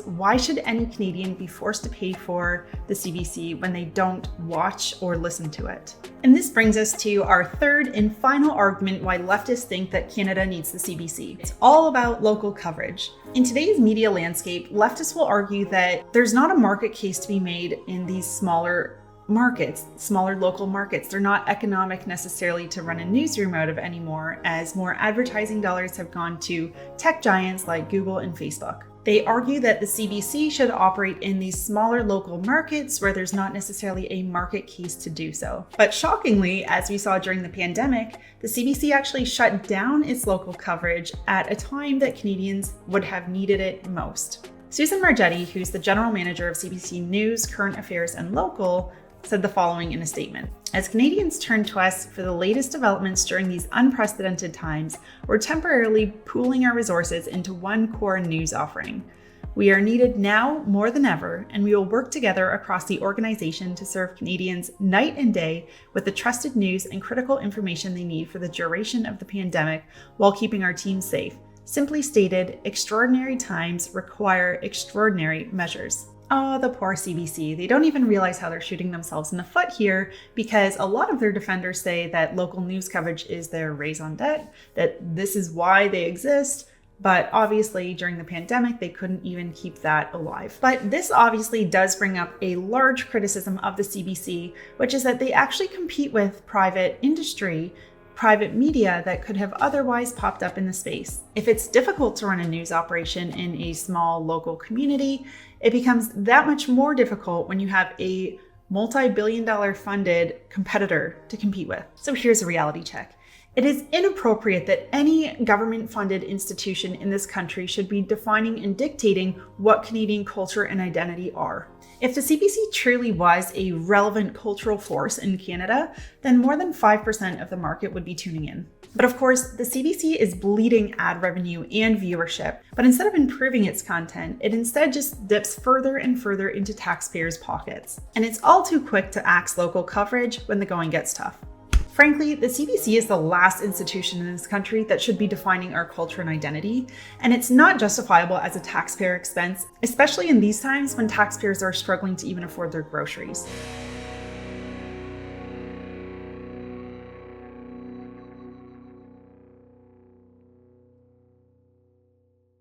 Why should any Canadian be forced to pay for the CBC when they don't watch or listen to it? And this brings us to our third and final argument why leftists think that Canada needs the CBC. It's all about local coverage. In today's media landscape, leftists will argue that there's not a market case to be made in these smaller markets, smaller local markets. They're not economic necessarily to run a newsroom out of anymore, as more advertising dollars have gone to tech giants like Google and Facebook. They argue that the CBC should operate in these smaller local markets where there's not necessarily a market case to do so. But shockingly, as we saw during the pandemic, the CBC actually shut down its local coverage at a time that Canadians would have needed it most. Susan Margetti, who's the general manager of CBC News, Current Affairs and Local, said the following in a statement. As Canadians turn to us for the latest developments during these unprecedented times, we're temporarily pooling our resources into one core news offering. We are needed now more than ever, and we will work together across the organization to serve Canadians night and day with the trusted news and critical information they need for the duration of the pandemic while keeping our team safe. Simply stated, extraordinary times require extraordinary measures. Oh, the poor CBC. They don't even realize how they're shooting themselves in the foot here, because a lot of their defenders say that local news coverage is their raison d'etre, that this is why they exist. But obviously during the pandemic, they couldn't even keep that alive. But this obviously does bring up a large criticism of the CBC, which is that they actually compete with private industry, private media that could have otherwise popped up in the space. If it's difficult to run a news operation in a small local community, it becomes that much more difficult when you have a multi-billion-dollar funded competitor to compete with. So here's a reality check. It is inappropriate that any government-funded institution in this country should be defining and dictating what Canadian culture and identity are. If the CBC truly was a relevant cultural force in Canada, then more than 5% of the market would be tuning in. But of course, the CBC is bleeding ad revenue and viewership, but instead of improving its content, it instead just dips further and further into taxpayers' pockets. And it's all too quick to axe local coverage when the going gets tough. Frankly, the CBC is the last institution in this country that should be defining our culture and identity, and it's not justifiable as a taxpayer expense, especially in these times when taxpayers are struggling to even afford their groceries.